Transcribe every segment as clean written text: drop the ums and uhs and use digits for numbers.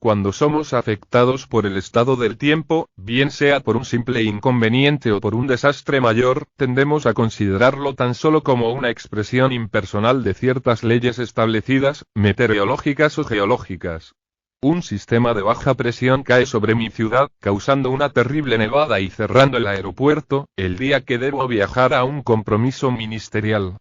cuando somos afectados por el estado del tiempo, bien sea por un simple inconveniente o por un desastre mayor, tendemos a considerarlo tan solo como una expresión impersonal de ciertas leyes establecidas, meteorológicas o geológicas. Un sistema de baja presión cae sobre mi ciudad, causando una terrible nevada y cerrando el aeropuerto, el día que debo viajar a un compromiso ministerial.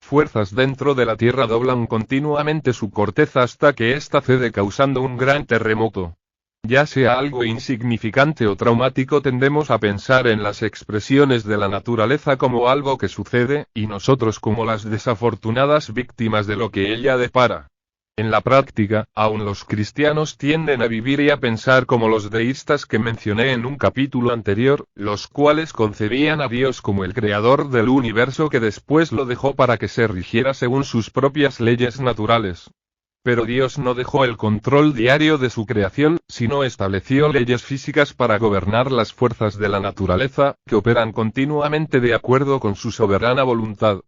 Fuerzas dentro de la Tierra doblan continuamente su corteza hasta que ésta cede causando un gran terremoto. Ya sea algo insignificante o traumático, tendemos a pensar en las expresiones de la naturaleza como algo que sucede, y nosotros como las desafortunadas víctimas de lo que ella depara. En la práctica, aun los cristianos tienden a vivir y a pensar como los deístas que mencioné en un capítulo anterior, los cuales concebían a Dios como el creador del universo que después lo dejó para que se rigiera según sus propias leyes naturales. Pero Dios no dejó el control diario de su creación, sino estableció leyes físicas para gobernar las fuerzas de la naturaleza, que operan continuamente de acuerdo con su soberana voluntad.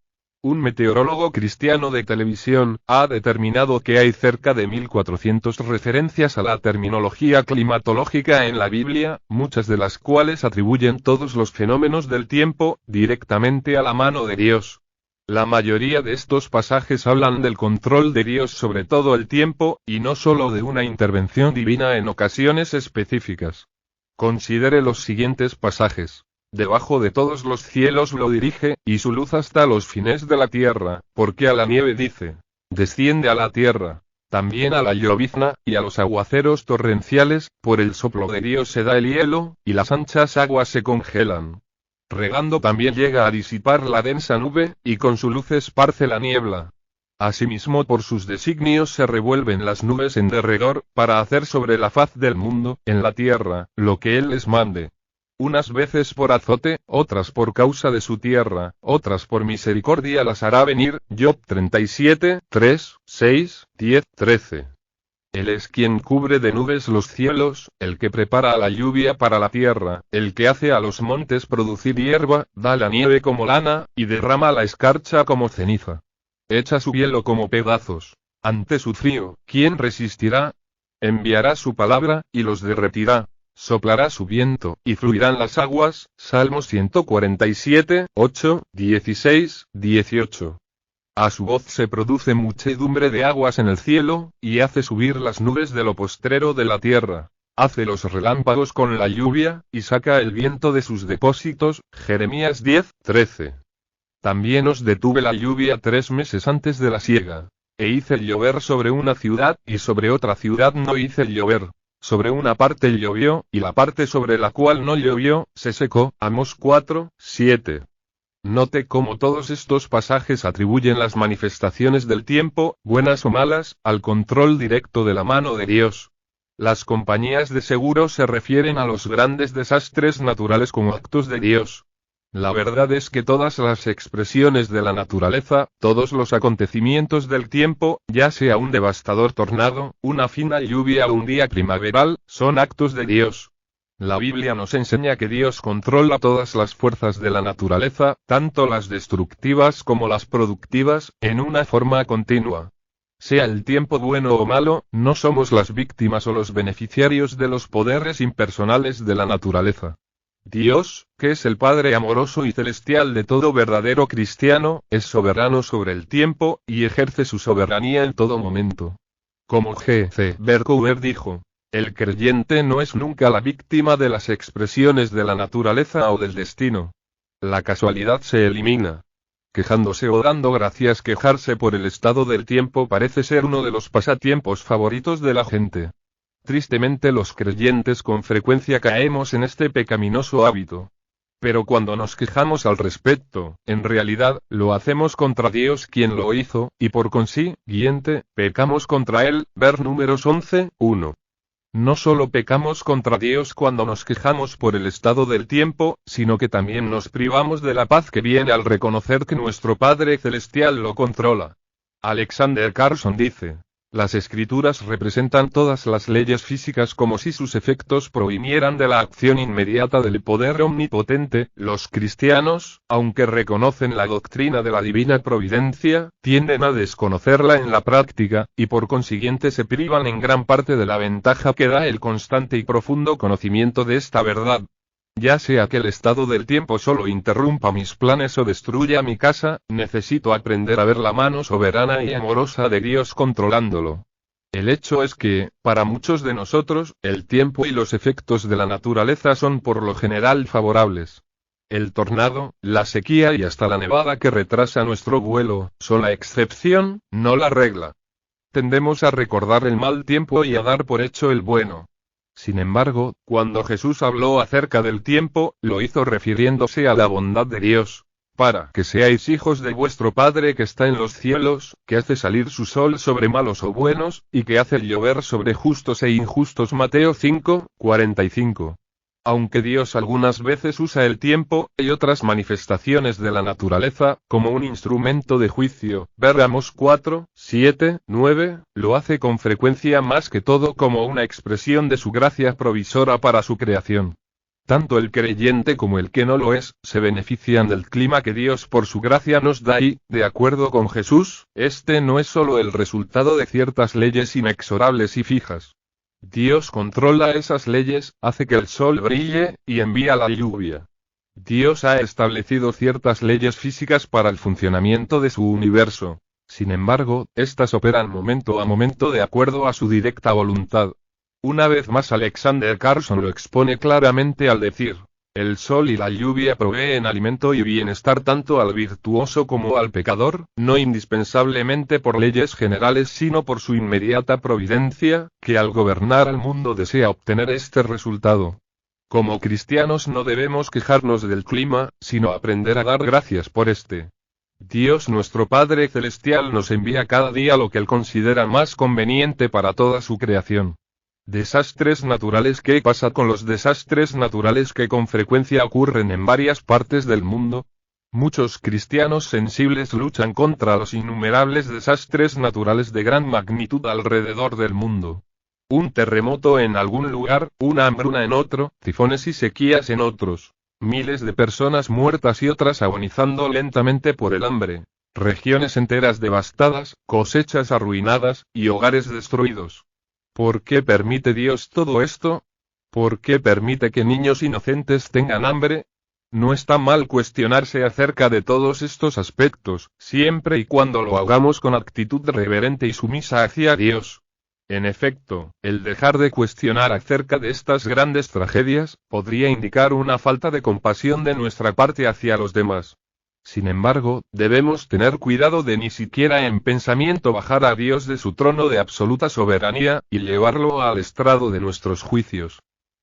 Un meteorólogo cristiano de televisión ha determinado que hay cerca de 1400 referencias a la terminología climatológica en la Biblia, muchas de las cuales atribuyen todos los fenómenos del tiempo directamente a la mano de Dios. La mayoría de estos pasajes hablan del control de Dios sobre todo el tiempo, y no solo de una intervención divina en ocasiones específicas. Considere los siguientes pasajes. Debajo de todos los cielos lo dirige, y su luz hasta los fines de la tierra, porque a la nieve dice, desciende a la tierra, también a la llovizna, y a los aguaceros torrenciales, por el soplo de Dios se da el hielo, y las anchas aguas se congelan. Regando también llega a disipar la densa nube, y con su luz esparce la niebla. Asimismo por sus designios se revuelven las nubes en derredor, para hacer sobre la faz del mundo, en la tierra, lo que él les mande. Unas veces por azote, otras por causa de su tierra, otras por misericordia las hará venir. Job 37, 3, 6, 10, 13. Él es quien cubre de nubes los cielos, el que prepara la lluvia para la tierra, el que hace a los montes producir hierba, da la nieve como lana, y derrama la escarcha como ceniza. Echa su hielo como pedazos. Ante su frío, ¿quién resistirá? Enviará su palabra, y los derretirá. Soplará su viento, y fluirán las aguas. Salmos 147, 8, 16, 18. A su voz se produce muchedumbre de aguas en el cielo, y hace subir las nubes de lo postrero de la tierra. Hace los relámpagos con la lluvia, y saca el viento de sus depósitos. Jeremías 10, 13. También os detuve la lluvia 3 meses antes de la siega. E hice llover sobre una ciudad, y sobre otra ciudad no hice llover. Sobre una parte llovió, y la parte sobre la cual no llovió, se secó. Amós 4, 7. Note cómo todos estos pasajes atribuyen las manifestaciones del tiempo, buenas o malas, al control directo de la mano de Dios. Las compañías de seguro se refieren a los grandes desastres naturales como actos de Dios. La verdad es que todas las expresiones de la naturaleza, todos los acontecimientos del tiempo, ya sea un devastador tornado, una fina lluvia o un día primaveral, son actos de Dios. La Biblia nos enseña que Dios controla todas las fuerzas de la naturaleza, tanto las destructivas como las productivas, en una forma continua. Sea el tiempo bueno o malo, no somos las víctimas o los beneficiarios de los poderes impersonales de la naturaleza. Dios, que es el Padre amoroso y celestial de todo verdadero cristiano, es soberano sobre el tiempo, y ejerce su soberanía en todo momento. Como G.C. Berkouwer dijo, el creyente no es nunca la víctima de las expresiones de la naturaleza o del destino. La casualidad se elimina. Quejándose o dando gracias. Quejarse por el estado del tiempo parece ser uno de los pasatiempos favoritos de la gente. Tristemente los creyentes con frecuencia caemos en este pecaminoso hábito. Pero cuando nos quejamos al respecto, en realidad, lo hacemos contra Dios quien lo hizo, y por consiguiente, pecamos contra Él. Ver Números 11, 1. No solo pecamos contra Dios cuando nos quejamos por el estado del tiempo, sino que también nos privamos de la paz que viene al reconocer que nuestro Padre Celestial lo controla. Alexander Carson dice, Las escrituras representan todas las leyes físicas como si sus efectos provinieran de la acción inmediata del poder omnipotente. Los cristianos, aunque reconocen la doctrina de la divina providencia, tienden a desconocerla en la práctica, y por consiguiente se privan en gran parte de la ventaja que da el constante y profundo conocimiento de esta verdad. Ya sea que el estado del tiempo solo interrumpa mis planes o destruya mi casa, necesito aprender a ver la mano soberana y amorosa de Dios controlándolo. El hecho es que, para muchos de nosotros, el tiempo y los efectos de la naturaleza son por lo general favorables. El tornado, la sequía y hasta la nevada que retrasa nuestro vuelo, son la excepción, no la regla. Tendemos a recordar el mal tiempo y a dar por hecho el bueno. Sin embargo, cuando Jesús habló acerca del tiempo, lo hizo refiriéndose a la bondad de Dios, para que seáis hijos de vuestro Padre que está en los cielos, que hace salir su sol sobre malos o buenos, y que hace llover sobre justos e injustos. Mateo 5:45. Aunque Dios algunas veces usa el tiempo, y otras manifestaciones de la naturaleza, como un instrumento de juicio, Amos 4:7-9, lo hace con frecuencia más que todo como una expresión de su gracia provisora para su creación. Tanto el creyente como el que no lo es, se benefician del clima que Dios por su gracia nos da y, de acuerdo con Jesús, este no es solo el resultado de ciertas leyes inexorables y fijas. Dios controla esas leyes, hace que el sol brille, y envía la lluvia. Dios ha establecido ciertas leyes físicas para el funcionamiento de su universo. Sin embargo, estas operan momento a momento de acuerdo a su directa voluntad. Una vez más Alexander Carson lo expone claramente al decir: el sol y la lluvia proveen alimento y bienestar tanto al virtuoso como al pecador, no indispensablemente por leyes generales sino por su inmediata providencia, que al gobernar al mundo desea obtener este resultado. Como cristianos no debemos quejarnos del clima, sino aprender a dar gracias por este. Dios nuestro Padre Celestial nos envía cada día lo que Él considera más conveniente para toda su creación. Desastres naturales. ¿Qué pasa con los desastres naturales que con frecuencia ocurren en varias partes del mundo? Muchos cristianos sensibles luchan contra los innumerables desastres naturales de gran magnitud alrededor del mundo. Un terremoto en algún lugar, una hambruna en otro, tifones y sequías en otros. Miles de personas muertas y otras agonizando lentamente por el hambre. Regiones enteras devastadas, cosechas arruinadas, y hogares destruidos. ¿Por qué permite Dios todo esto? ¿Por qué permite que niños inocentes tengan hambre? No está mal cuestionarse acerca de todos estos aspectos, siempre y cuando lo hagamos con actitud reverente y sumisa hacia Dios. En efecto, el dejar de cuestionar acerca de estas grandes tragedias, podría indicar una falta de compasión de nuestra parte hacia los demás. Sin embargo, debemos tener cuidado de ni siquiera en pensamiento bajar a Dios de su trono de absoluta soberanía, y llevarlo al estrado de nuestros juicios.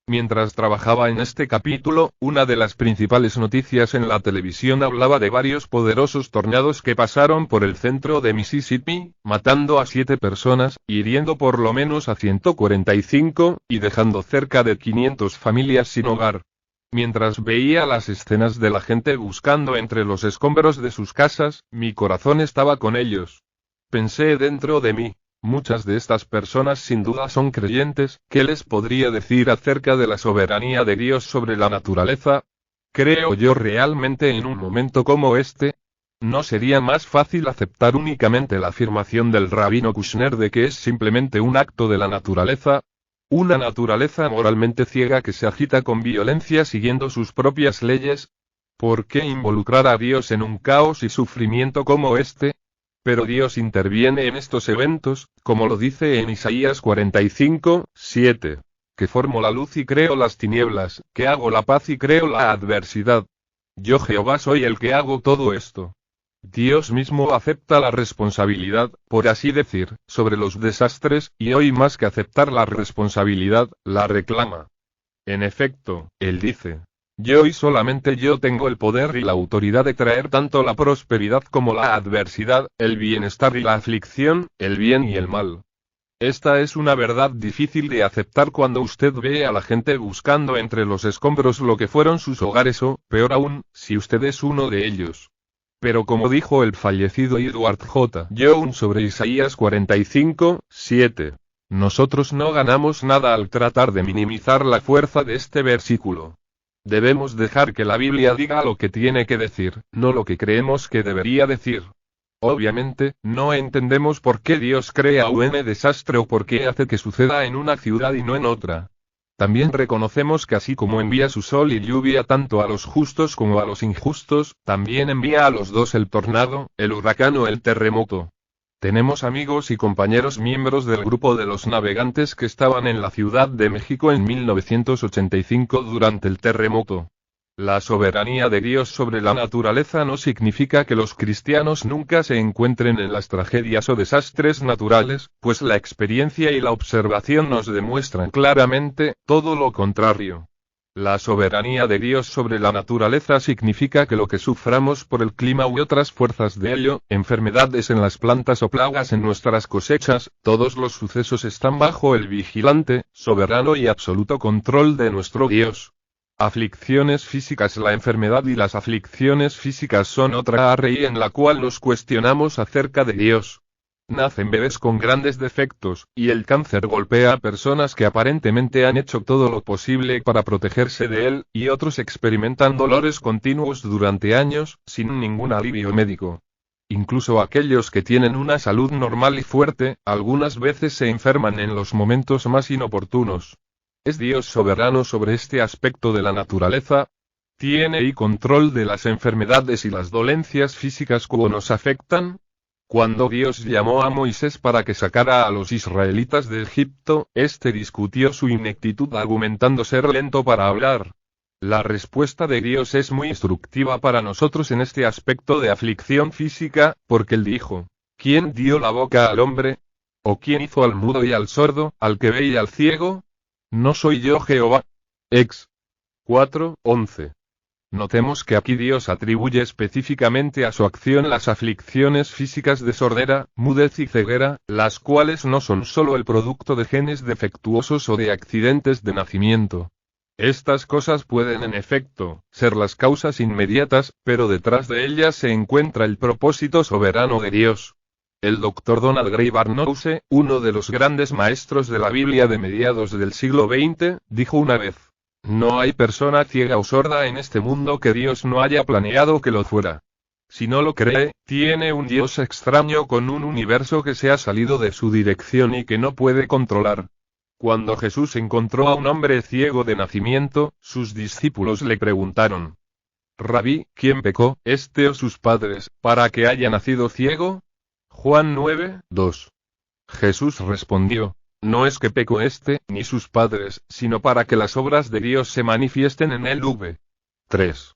Mientras trabajaba en este capítulo, una de las principales noticias en la televisión hablaba de varios poderosos tornados que pasaron por el centro de Mississippi, matando a 7 personas, hiriendo por lo menos a 145, y dejando cerca de 500 familias sin hogar. Mientras veía las escenas de la gente buscando entre los escombros de sus casas, mi corazón estaba con ellos. Pensé dentro de mí: muchas de estas personas sin duda son creyentes, ¿qué les podría decir acerca de la soberanía de Dios sobre la naturaleza? ¿Creo yo realmente en un momento como este? ¿No sería más fácil aceptar únicamente la afirmación del rabino Kushner de que es simplemente un acto de la naturaleza? Una naturaleza moralmente ciega que se agita con violencia siguiendo sus propias leyes. ¿Por qué involucrar a Dios en un caos y sufrimiento como este? Pero Dios interviene en estos eventos, como lo dice en Isaías 45:7. Que formo la luz y creo las tinieblas, que hago la paz y creo la adversidad. Yo Jehová soy el que hago todo esto. Dios mismo acepta la responsabilidad, por así decir, sobre los desastres, y hoy más que aceptar la responsabilidad, la reclama. En efecto, Él dice: yo y solamente yo tengo el poder y la autoridad de traer tanto la prosperidad como la adversidad, el bienestar y la aflicción, el bien y el mal. Esta es una verdad difícil de aceptar cuando usted ve a la gente buscando entre los escombros lo que fueron sus hogares o, peor aún, si usted es uno de ellos. Pero como dijo el fallecido Edward J. Jones sobre Isaías 45:7, nosotros no ganamos nada al tratar de minimizar la fuerza de este versículo. Debemos dejar que la Biblia diga lo que tiene que decir, no lo que creemos que debería decir. Obviamente, no entendemos por qué Dios crea un desastre o por qué hace que suceda en una ciudad y no en otra. También reconocemos que así como envía su sol y lluvia tanto a los justos como a los injustos, también envía a los dos el tornado, el huracán o el terremoto. Tenemos amigos y compañeros miembros del grupo de los navegantes que estaban en la Ciudad de México en 1985 durante el terremoto. La soberanía de Dios sobre la naturaleza no significa que los cristianos nunca se encuentren en las tragedias o desastres naturales, pues la experiencia y la observación nos demuestran claramente todo lo contrario. La soberanía de Dios sobre la naturaleza significa que lo que suframos por el clima u otras fuerzas de ello, enfermedades en las plantas o plagas en nuestras cosechas, todos los sucesos están bajo el vigilante, soberano y absoluto control de nuestro Dios. Aflicciones físicas. La enfermedad y las aflicciones físicas son otra área en la cual nos cuestionamos acerca de Dios. Nacen bebés con grandes defectos, y el cáncer golpea a personas que aparentemente han hecho todo lo posible para protegerse de él, y otros experimentan dolores continuos durante años, sin ningún alivio médico. Incluso aquellos que tienen una salud normal y fuerte, algunas veces se enferman en los momentos más inoportunos. ¿Es Dios soberano sobre este aspecto de la naturaleza? ¿Tiene y control de las enfermedades y las dolencias físicas que nos afectan? Cuando Dios llamó a Moisés para que sacara a los israelitas de Egipto, este discutió su ineptitud argumentando ser lento para hablar. La respuesta de Dios es muy instructiva para nosotros en este aspecto de aflicción física, porque Él dijo: ¿Quién dio la boca al hombre? ¿O quién hizo al mudo y al sordo, al que ve y al ciego? ¿No soy yo Jehová? Ex 4:11. Notemos que aquí Dios atribuye específicamente a su acción las aflicciones físicas de sordera, mudez y ceguera, las cuales no son solo el producto de genes defectuosos o de accidentes de nacimiento. Estas cosas pueden en efecto ser las causas inmediatas, pero detrás de ellas se encuentra el propósito soberano de Dios. El Dr. Donald Grey Barnhouse, uno de los grandes maestros de la Biblia de mediados del siglo XX, dijo una vez: no hay persona ciega o sorda en este mundo que Dios no haya planeado que lo fuera. Si no lo cree, tiene un Dios extraño con un universo que se ha salido de su dirección y que no puede controlar. Cuando Jesús encontró a un hombre ciego de nacimiento, sus discípulos le preguntaron: Rabí, ¿quién pecó, este o sus padres, para que haya nacido ciego? Juan 9:2. Jesús respondió: no es que pecó este, ni sus padres, sino para que las obras de Dios se manifiesten en él. 3.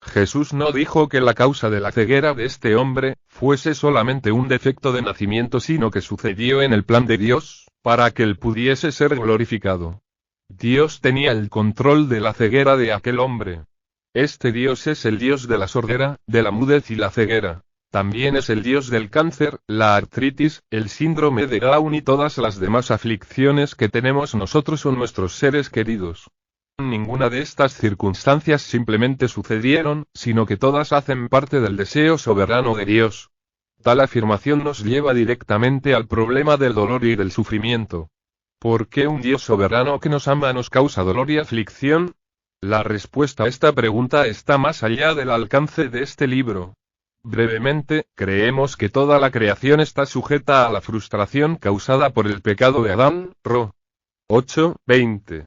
Jesús no dijo que la causa de la ceguera de este hombre fuese solamente un defecto de nacimiento, sino que sucedió en el plan de Dios, para que él pudiese ser glorificado. Dios tenía el control de la ceguera de aquel hombre. Este Dios es el Dios de la sordera, de la mudez y la ceguera. También es el Dios del cáncer, la artritis, el síndrome de Down y todas las demás aflicciones que tenemos nosotros o nuestros seres queridos. Ninguna de estas circunstancias simplemente sucedieron, sino que todas hacen parte del deseo soberano de Dios. Tal afirmación nos lleva directamente al problema del dolor y del sufrimiento. ¿Por qué un Dios soberano que nos ama nos causa dolor y aflicción? La respuesta a esta pregunta está más allá del alcance de este libro. Brevemente, creemos que toda la creación está sujeta a la frustración causada por el pecado de Adán, Ro. 8:20.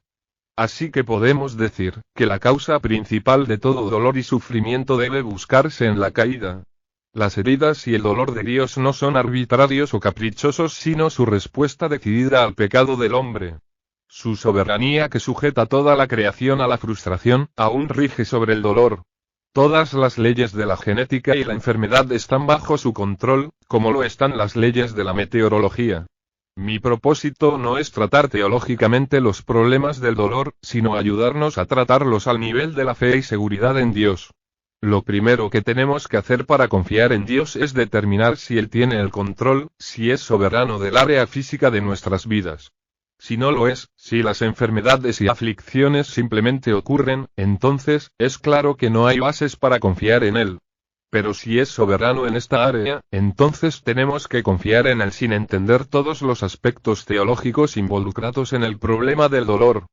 Así que podemos decir que la causa principal de todo dolor y sufrimiento debe buscarse en la caída. Las heridas y el dolor de Dios no son arbitrarios o caprichosos, sino su respuesta decidida al pecado del hombre. Su soberanía que sujeta toda la creación a la frustración, aún rige sobre el dolor. Todas las leyes de la genética y la enfermedad están bajo su control, como lo están las leyes de la meteorología. Mi propósito no es tratar teológicamente los problemas del dolor, sino ayudarnos a tratarlos al nivel de la fe y seguridad en Dios. Lo primero que tenemos que hacer para confiar en Dios es determinar si Él tiene el control, si es soberano del área física de nuestras vidas. Si no lo es, si las enfermedades y aflicciones simplemente ocurren, entonces, es claro que no hay bases para confiar en Él. Pero si es soberano en esta área, entonces tenemos que confiar en él sin entender todos los aspectos teológicos involucrados en el problema del dolor.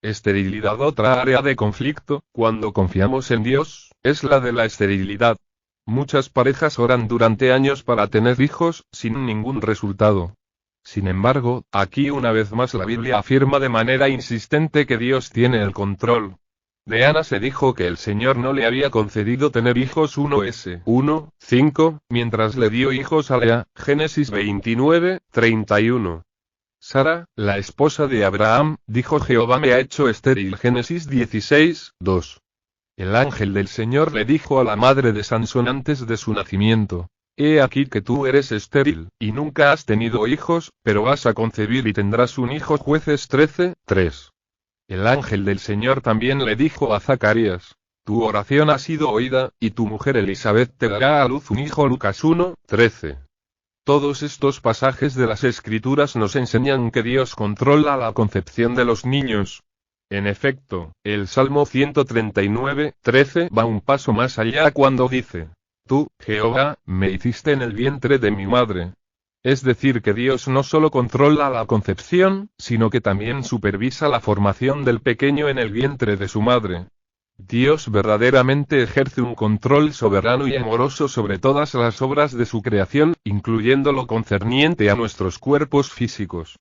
Esterilidad. Otra área de conflicto, cuando confiamos en Dios, es la de la esterilidad. Muchas parejas oran durante años para tener hijos, sin ningún resultado. Sin embargo, aquí una vez más la Biblia afirma de manera insistente que Dios tiene el control. De Ana se dijo que el Señor no le había concedido tener hijos 1:5, mientras le dio hijos a Lea, Génesis 29:31. Sara, la esposa de Abraham, dijo: Jehová me ha hecho estéril, Génesis 16:2. El ángel del Señor le dijo a la madre de Sansón antes de su nacimiento: He aquí que tú eres estéril, y nunca has tenido hijos, pero vas a concebir y tendrás un hijo, Jueces 13:3. El ángel del Señor también le dijo a Zacarías: Tu oración ha sido oída, y tu mujer Elizabeth te dará a luz un hijo, Lucas 1:13. Todos estos pasajes de las Escrituras nos enseñan que Dios controla la concepción de los niños. En efecto, el Salmo 139:13 va un paso más allá cuando dice: Tú, Jehová, me hiciste en el vientre de mi madre. Es decir, que Dios no solo controla la concepción, sino que también supervisa la formación del pequeño en el vientre de su madre. Dios verdaderamente ejerce un control soberano y amoroso sobre todas las obras de su creación, incluyendo lo concerniente a nuestros cuerpos físicos.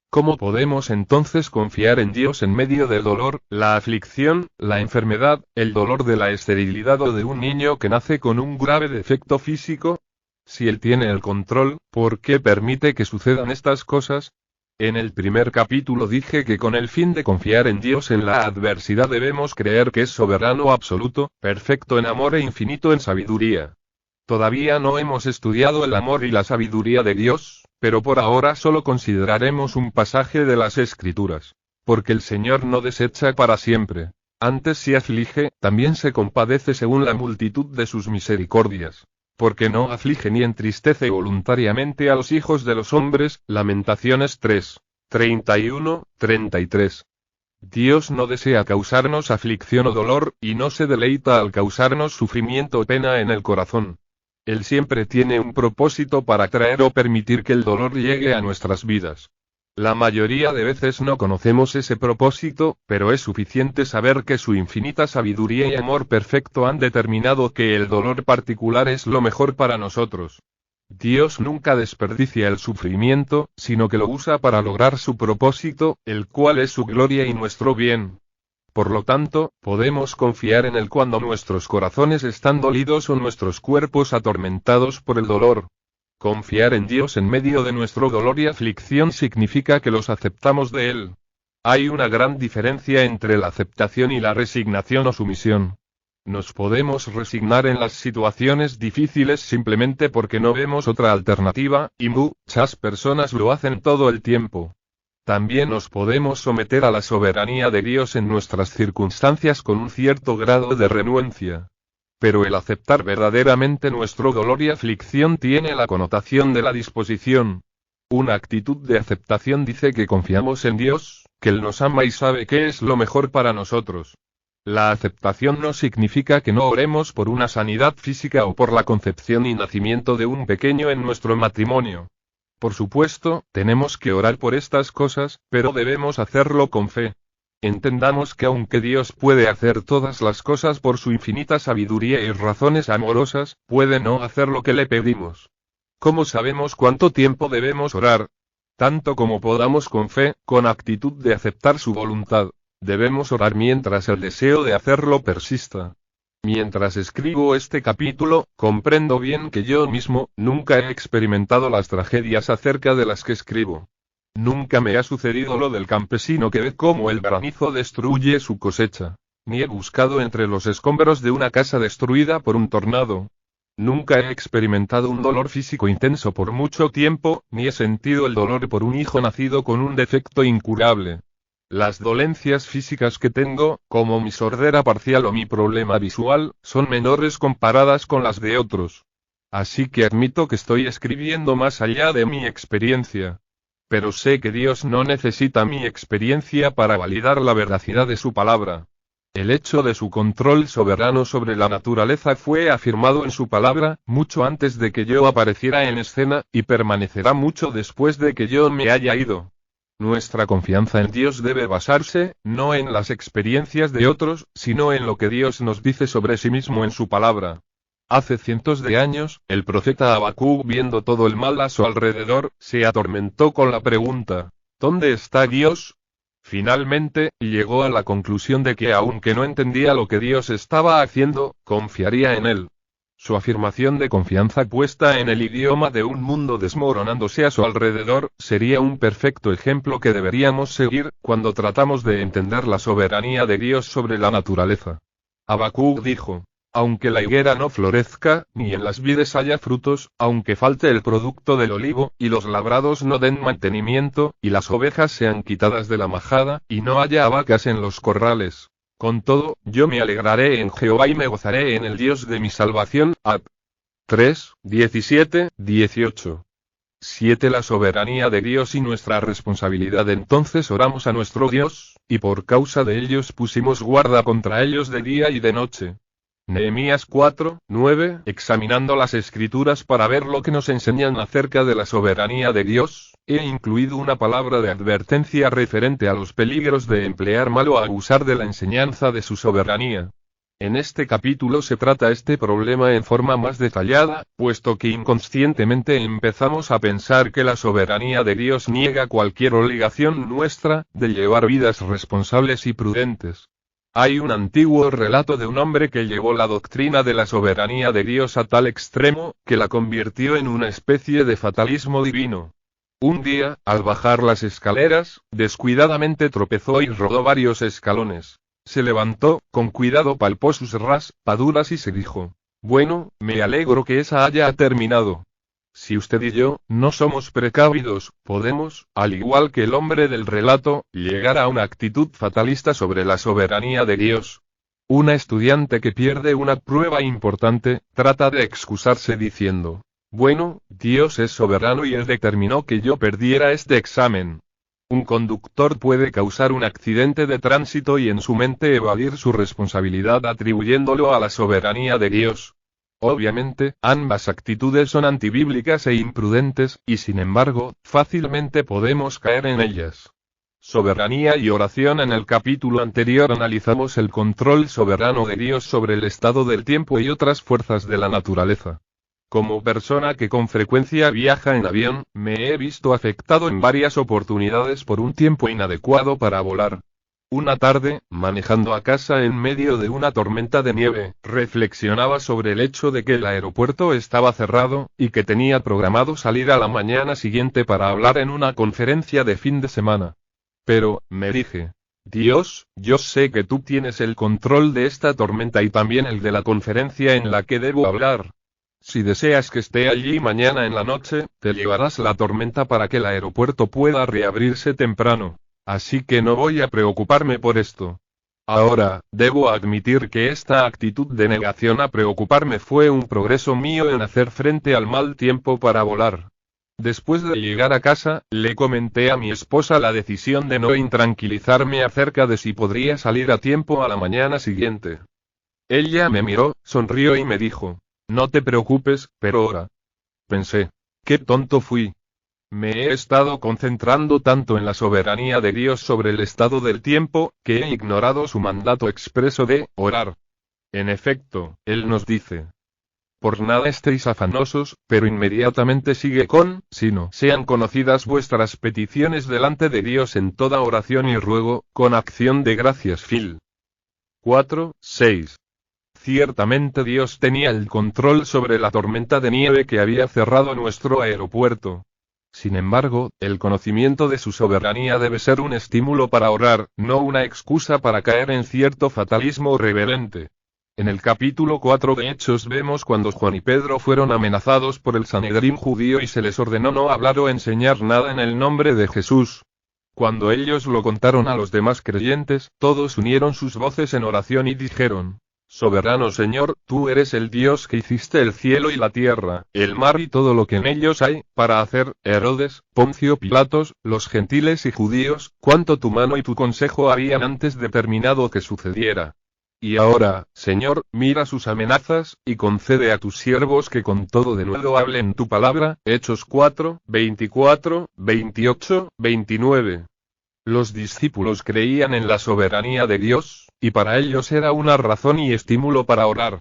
¿Cómo podemos entonces confiar en Dios en medio del dolor, la aflicción, la enfermedad, el dolor de la esterilidad o de un niño que nace con un grave defecto físico? Si Él tiene el control, ¿por qué permite que sucedan estas cosas? En el primer capítulo dije que con el fin de confiar en Dios en la adversidad debemos creer que es soberano absoluto, perfecto en amor e infinito en sabiduría. Todavía no hemos estudiado el amor y la sabiduría de Dios, pero por ahora solo consideraremos un pasaje de las Escrituras. Porque el Señor no desecha para siempre. Antes se aflige, también se compadece según la multitud de sus misericordias. Porque no aflige ni entristece voluntariamente a los hijos de los hombres. Lamentaciones 3:31-33. Dios no desea causarnos aflicción o dolor, y no se deleita al causarnos sufrimiento o pena en el corazón. Él siempre tiene un propósito para traer o permitir que el dolor llegue a nuestras vidas. La mayoría de veces no conocemos ese propósito, pero es suficiente saber que su infinita sabiduría y amor perfecto han determinado que el dolor particular es lo mejor para nosotros. Dios nunca desperdicia el sufrimiento, sino que lo usa para lograr su propósito, el cual es su gloria y nuestro bien. Por lo tanto, podemos confiar en Él cuando nuestros corazones están dolidos o nuestros cuerpos atormentados por el dolor. Confiar en Dios en medio de nuestro dolor y aflicción significa que los aceptamos de Él. Hay una gran diferencia entre la aceptación y la resignación o sumisión. Nos podemos resignar en las situaciones difíciles simplemente porque no vemos otra alternativa, y muchas personas lo hacen todo el tiempo. También nos podemos someter a la soberanía de Dios en nuestras circunstancias con un cierto grado de renuencia. Pero el aceptar verdaderamente nuestro dolor y aflicción tiene la connotación de la disposición. Una actitud de aceptación dice que confiamos en Dios, que Él nos ama y sabe qué es lo mejor para nosotros. La aceptación no significa que no oremos por una sanidad física o por la concepción y nacimiento de un pequeño en nuestro matrimonio. Por supuesto, tenemos que orar por estas cosas, pero debemos hacerlo con fe. Entendamos que aunque Dios puede hacer todas las cosas por su infinita sabiduría y razones amorosas, puede no hacer lo que le pedimos. ¿Cómo sabemos cuánto tiempo debemos orar? Tanto como podamos con fe, con actitud de aceptar su voluntad. Debemos orar mientras el deseo de hacerlo persista. Mientras escribo este capítulo, comprendo bien que yo mismo nunca he experimentado las tragedias acerca de las que escribo. Nunca me ha sucedido lo del campesino que ve cómo el granizo destruye su cosecha. Ni he buscado entre los escombros de una casa destruida por un tornado. Nunca he experimentado un dolor físico intenso por mucho tiempo, ni he sentido el dolor por un hijo nacido con un defecto incurable. Las dolencias físicas que tengo, como mi sordera parcial o mi problema visual, son menores comparadas con las de otros. Así que admito que estoy escribiendo más allá de mi experiencia. Pero sé que Dios no necesita mi experiencia para validar la veracidad de su palabra. El hecho de su control soberano sobre la naturaleza fue afirmado en su palabra, mucho antes de que yo apareciera en escena, y permanecerá mucho después de que yo me haya ido. Nuestra confianza en Dios debe basarse, no en las experiencias de otros, sino en lo que Dios nos dice sobre sí mismo en su palabra. Hace cientos de años, el profeta Habacuc, viendo todo el mal a su alrededor, se atormentó con la pregunta: ¿dónde está Dios? Finalmente, llegó a la conclusión de que aunque no entendía lo que Dios estaba haciendo, confiaría en él. Su afirmación de confianza puesta en el idioma de un mundo desmoronándose a su alrededor, sería un perfecto ejemplo que deberíamos seguir, cuando tratamos de entender la soberanía de Dios sobre la naturaleza. Habacuc dijo: aunque la higuera no florezca, ni en las vides haya frutos, aunque falte el producto del olivo, y los labrados no den mantenimiento, y las ovejas sean quitadas de la majada, y no haya vacas en los corrales. Con todo, yo me alegraré en Jehová y me gozaré en el Dios de mi salvación. Ab 3, 17, 18. 7. La soberanía de Dios y nuestra responsabilidad. Entonces oramos a nuestro Dios, y por causa de ellos pusimos guarda contra ellos de día y de noche. Nehemías 4, 9. Examinando las escrituras para ver lo que nos enseñan acerca de la soberanía de Dios, he incluido una palabra de advertencia referente a los peligros de emplear mal o abusar de la enseñanza de su soberanía. En este capítulo se trata este problema en forma más detallada, puesto que inconscientemente empezamos a pensar que la soberanía de Dios niega cualquier obligación nuestra, de llevar vidas responsables y prudentes. Hay un antiguo relato de un hombre que llevó la doctrina de la soberanía de Dios a tal extremo, que la convirtió en una especie de fatalismo divino. Un día, al bajar las escaleras, descuidadamente tropezó y rodó varios escalones. Se levantó, con cuidado palpó sus raspaduras y se dijo: bueno, me alegro que esa haya terminado. Si usted y yo no somos precavidos, podemos, al igual que el hombre del relato, llegar a una actitud fatalista sobre la soberanía de Dios. Una estudiante que pierde una prueba importante, trata de excusarse diciendo: bueno, Dios es soberano y Él determinó que yo perdiera este examen. Un conductor puede causar un accidente de tránsito y en su mente evadir su responsabilidad atribuyéndolo a la soberanía de Dios. Obviamente, ambas actitudes son antibíblicas e imprudentes, y sin embargo, fácilmente podemos caer en ellas. Soberanía y oración. En el capítulo anterior analizamos el control soberano de Dios sobre el estado del tiempo y otras fuerzas de la naturaleza. Como persona que con frecuencia viaja en avión, me he visto afectado en varias oportunidades por un tiempo inadecuado para volar. Una tarde, manejando a casa en medio de una tormenta de nieve, reflexionaba sobre el hecho de que el aeropuerto estaba cerrado, y que tenía programado salir a la mañana siguiente para hablar en una conferencia de fin de semana. Pero, me dije: Dios, yo sé que tú tienes el control de esta tormenta y también el de la conferencia en la que debo hablar. Si deseas que esté allí mañana en la noche, te llevarás la tormenta para que el aeropuerto pueda reabrirse temprano. Así que no voy a preocuparme por esto. Ahora, debo admitir que esta actitud de negación a preocuparme fue un progreso mío en hacer frente al mal tiempo para volar. Después de llegar a casa, le comenté a mi esposa la decisión de no intranquilizarme acerca de si podría salir a tiempo a la mañana siguiente. Ella me miró, sonrió y me dijo: no te preocupes, pero ora. Pensé: qué tonto fui. Me he estado concentrando tanto en la soberanía de Dios sobre el estado del tiempo, que he ignorado su mandato expreso de orar. En efecto, Él nos dice: por nada estéis afanosos, pero inmediatamente sigue con: sino sean conocidas vuestras peticiones delante de Dios en toda oración y ruego, con acción de gracias. Fil. 4, 6. Ciertamente Dios tenía el control sobre la tormenta de nieve que había cerrado nuestro aeropuerto. Sin embargo, el conocimiento de su soberanía debe ser un estímulo para orar, no una excusa para caer en cierto fatalismo reverente. En el capítulo 4 de Hechos vemos cuando Juan y Pedro fueron amenazados por el Sanedrín judío y se les ordenó no hablar o enseñar nada en el nombre de Jesús. Cuando ellos lo contaron a los demás creyentes, todos unieron sus voces en oración y dijeron: Soberano Señor, tú eres el Dios que hiciste el cielo y la tierra, el mar y todo lo que en ellos hay, para hacer, Herodes, Poncio Pilatos, los gentiles y judíos, cuanto tu mano y tu consejo habían antes determinado que sucediera. Y ahora, Señor, mira sus amenazas, y concede a tus siervos que con todo denuedo hablen tu palabra. Hechos 4, 24, 28, 29. Los discípulos creían en la soberanía de Dios, y para ellos era una razón y estímulo para orar.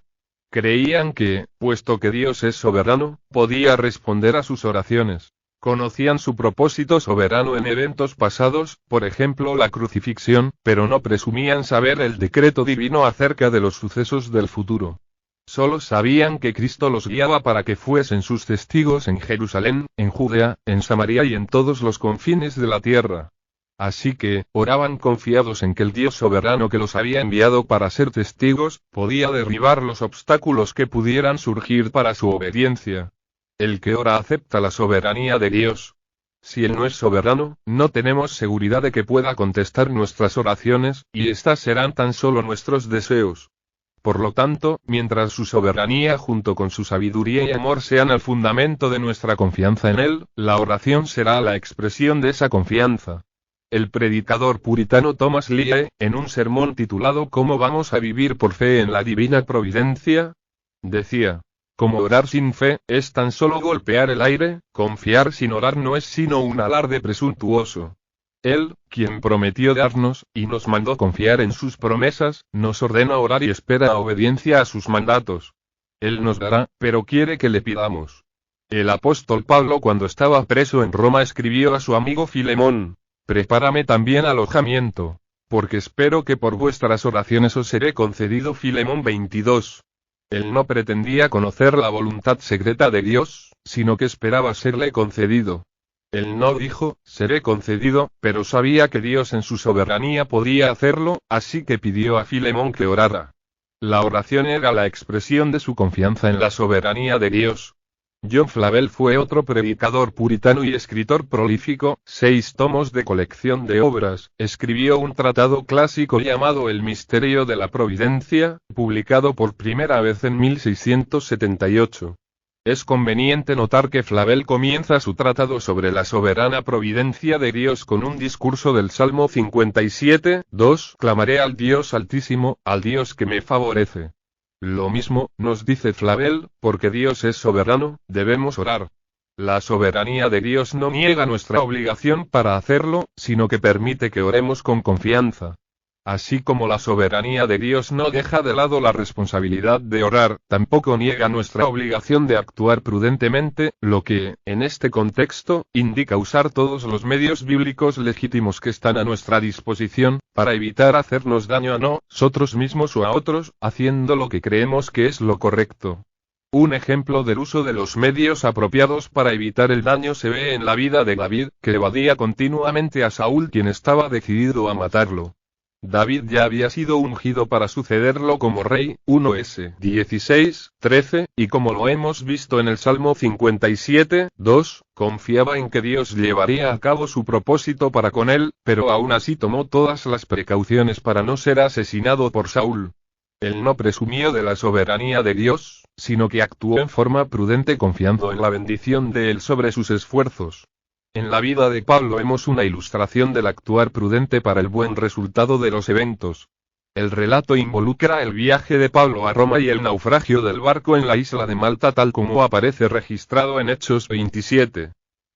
Creían que, puesto que Dios es soberano, podía responder a sus oraciones. Conocían su propósito soberano en eventos pasados, por ejemplo la crucifixión, pero no presumían saber el decreto divino acerca de los sucesos del futuro. Solo sabían que Cristo los guiaba para que fuesen sus testigos en Jerusalén, en Judea, en Samaria y en todos los confines de la tierra. Así que, oraban confiados en que el Dios soberano que los había enviado para ser testigos, podía derribar los obstáculos que pudieran surgir para su obediencia. El que ora acepta la soberanía de Dios. Si Él no es soberano, no tenemos seguridad de que pueda contestar nuestras oraciones, y éstas serán tan solo nuestros deseos. Por lo tanto, mientras su soberanía junto con su sabiduría y amor sean el fundamento de nuestra confianza en Él, la oración será la expresión de esa confianza. El predicador puritano Thomas Lee, en un sermón titulado ¿Cómo vamos a vivir por fe en la divina providencia?, decía: como orar sin fe, es tan solo golpear el aire, confiar sin orar no es sino un alarde presuntuoso. Él, quien prometió darnos, y nos mandó confiar en sus promesas, nos ordena orar y espera obediencia a sus mandatos. Él nos dará, pero quiere que le pidamos. El apóstol Pablo, cuando estaba preso en Roma, escribió a su amigo Filemón: prepárame también alojamiento, porque espero que por vuestras oraciones os seré concedido. Filemón 22. Él no pretendía conocer la voluntad secreta de Dios, sino que esperaba serle concedido. Él no dijo, seré concedido, pero sabía que Dios en su soberanía podía hacerlo, así que pidió a Filemón que orara. La oración era la expresión de su confianza en la soberanía de Dios. John Flavel fue otro predicador puritano y escritor prolífico, 6 tomos de colección de obras. Escribió un tratado clásico llamado El misterio de la providencia, publicado por primera vez en 1678. Es conveniente notar que Flavel comienza su tratado sobre la soberana providencia de Dios con un discurso del Salmo 57, 2: clamaré al Dios Altísimo, al Dios que me favorece. Lo mismo, nos dice Flavel, porque Dios es soberano, debemos orar. La soberanía de Dios no niega nuestra obligación para hacerlo, sino que permite que oremos con confianza. Así como la soberanía de Dios no deja de lado la responsabilidad de orar, tampoco niega nuestra obligación de actuar prudentemente, lo que, en este contexto, indica usar todos los medios bíblicos legítimos que están a nuestra disposición, para evitar hacernos daño a nosotros mismos o a otros, haciendo lo que creemos que es lo correcto. Un ejemplo del uso de los medios apropiados para evitar el daño se ve en la vida de David, que evadía continuamente a Saúl, quien estaba decidido a matarlo. David ya había sido ungido para sucederlo como rey, 1 16, 13, y como lo hemos visto en el Salmo 57, 2, confiaba en que Dios llevaría a cabo su propósito para con él, pero aún así tomó todas las precauciones para no ser asesinado por Saúl. Él no presumió de la soberanía de Dios, sino que actuó en forma prudente confiando en la bendición de Él sobre sus esfuerzos. En la vida de Pablo vemos una ilustración del actuar prudente para el buen resultado de los eventos. El relato involucra el viaje de Pablo a Roma y el naufragio del barco en la isla de Malta, tal como aparece registrado en Hechos 27.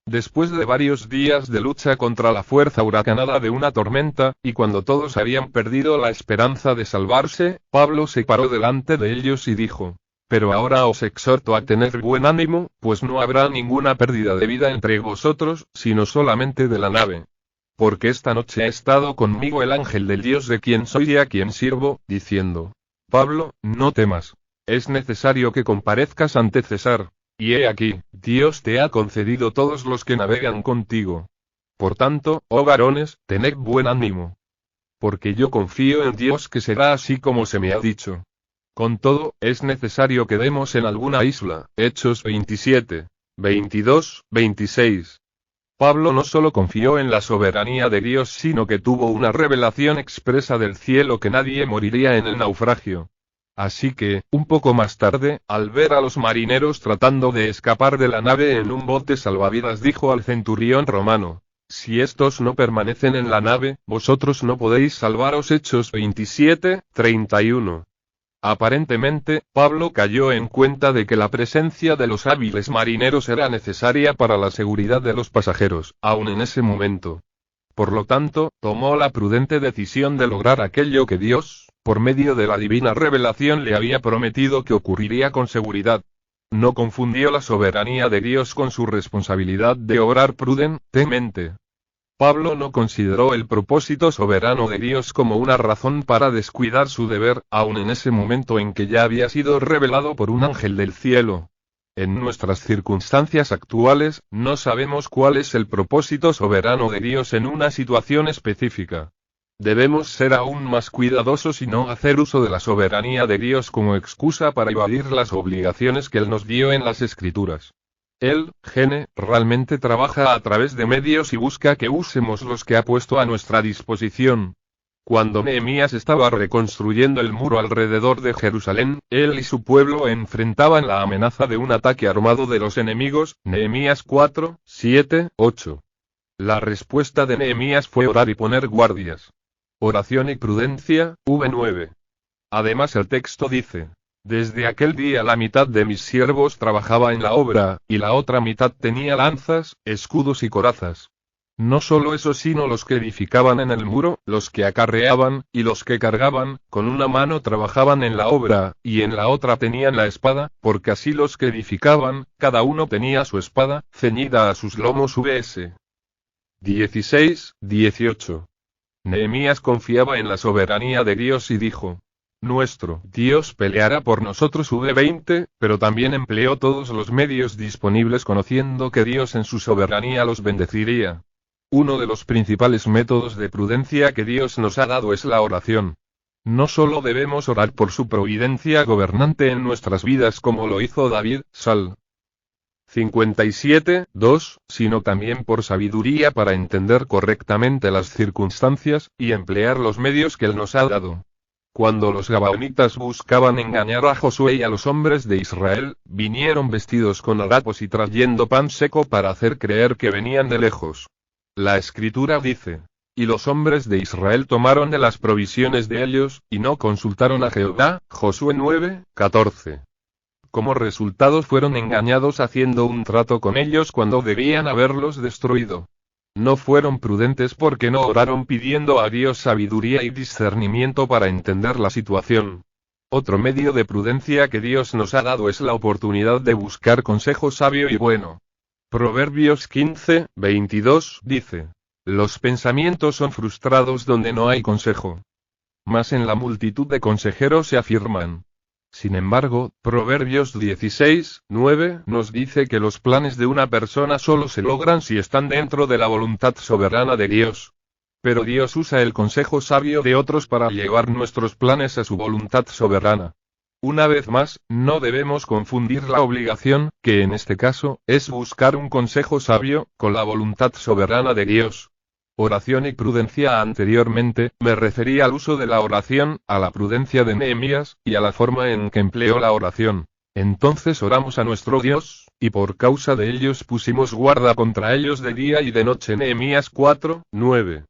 Después de varios días de lucha contra la fuerza huracanada de una tormenta, y cuando todos habían perdido la esperanza de salvarse, Pablo se paró delante de ellos y dijo: pero ahora os exhorto a tener buen ánimo, pues no habrá ninguna pérdida de vida entre vosotros, sino solamente de la nave. Porque esta noche ha estado conmigo el ángel del Dios de quien soy y a quien sirvo, diciendo: Pablo, no temas. Es necesario que comparezcas ante César. Y he aquí, Dios te ha concedido todos los que navegan contigo. Por tanto, oh varones, tened buen ánimo. Porque yo confío en Dios que será así como se me ha dicho. Con todo, es necesario que demos en alguna isla. Hechos 27, 22, 26. Pablo no solo confió en la soberanía de Dios, sino que tuvo una revelación expresa del cielo que nadie moriría en el naufragio. Así que, un poco más tarde, al ver a los marineros tratando de escapar de la nave en un bote salvavidas, dijo al centurión romano: Si estos no permanecen en la nave, vosotros no podéis salvaros. Hechos 27, 31. Aparentemente, Pablo cayó en cuenta de que la presencia de los hábiles marineros era necesaria para la seguridad de los pasajeros, aun en ese momento. Por lo tanto, tomó la prudente decisión de lograr aquello que Dios, por medio de la divina revelación, le había prometido que ocurriría con seguridad. No confundió la soberanía de Dios con su responsabilidad de obrar prudentemente. Pablo no consideró el propósito soberano de Dios como una razón para descuidar su deber, aun en ese momento en que ya había sido revelado por un ángel del cielo. En nuestras circunstancias actuales, no sabemos cuál es el propósito soberano de Dios en una situación específica. Debemos ser aún más cuidadosos y no hacer uso de la soberanía de Dios como excusa para evadir las obligaciones que Él nos dio en las Escrituras. Él, realmente trabaja a través de medios y busca que usemos los que ha puesto a nuestra disposición. Cuando Nehemías estaba reconstruyendo el muro alrededor de Jerusalén, él y su pueblo enfrentaban la amenaza de un ataque armado de los enemigos. Nehemías 4, 7, 8. La respuesta de Nehemías fue orar y poner guardias. Oración y prudencia, v9. Además el texto dice: desde aquel día la mitad de mis siervos trabajaba en la obra, y la otra mitad tenía lanzas, escudos y corazas. No solo eso, sino los que edificaban en el muro, los que acarreaban, y los que cargaban, con una mano trabajaban en la obra, y en la otra tenían la espada, porque así los que edificaban, cada uno tenía su espada, ceñida a sus lomos. vs. 16, 18. Nehemías confiaba en la soberanía de Dios y dijo: nuestro Dios peleará por nosotros. v20, pero también empleó todos los medios disponibles conociendo que Dios en su soberanía los bendeciría. Uno de los principales métodos de prudencia que Dios nos ha dado es la oración. No solo debemos orar por su providencia gobernante en nuestras vidas como lo hizo David, Sal. 57, 2, sino también por sabiduría para entender correctamente las circunstancias, y emplear los medios que Él nos ha dado. Cuando los gabaonitas buscaban engañar a Josué y a los hombres de Israel, vinieron vestidos con harapos y trayendo pan seco para hacer creer que venían de lejos. La Escritura dice: y los hombres de Israel tomaron de las provisiones de ellos, y no consultaron a Jehová. Josué 9, 14. Como resultado fueron engañados haciendo un trato con ellos cuando debían haberlos destruido. No fueron prudentes porque no oraron pidiendo a Dios sabiduría y discernimiento para entender la situación. Otro medio de prudencia que Dios nos ha dado es la oportunidad de buscar consejo sabio y bueno. Proverbios 15, 22 dice: los pensamientos son frustrados donde no hay consejo, mas en la multitud de consejeros se afirman. Sin embargo, Proverbios 16, 9 nos dice que los planes de una persona solo se logran si están dentro de la voluntad soberana de Dios. Pero Dios usa el consejo sabio de otros para llevar nuestros planes a su voluntad soberana. Una vez más, no debemos confundir la obligación, que en este caso, es buscar un consejo sabio, con la voluntad soberana de Dios. Oración y prudencia. Anteriormente, me refería al uso de la oración, a la prudencia de Nehemías, y a la forma en que empleó la oración. Entonces oramos a nuestro Dios, y por causa de ellos pusimos guarda contra ellos de día y de noche. Nehemías 4, 9.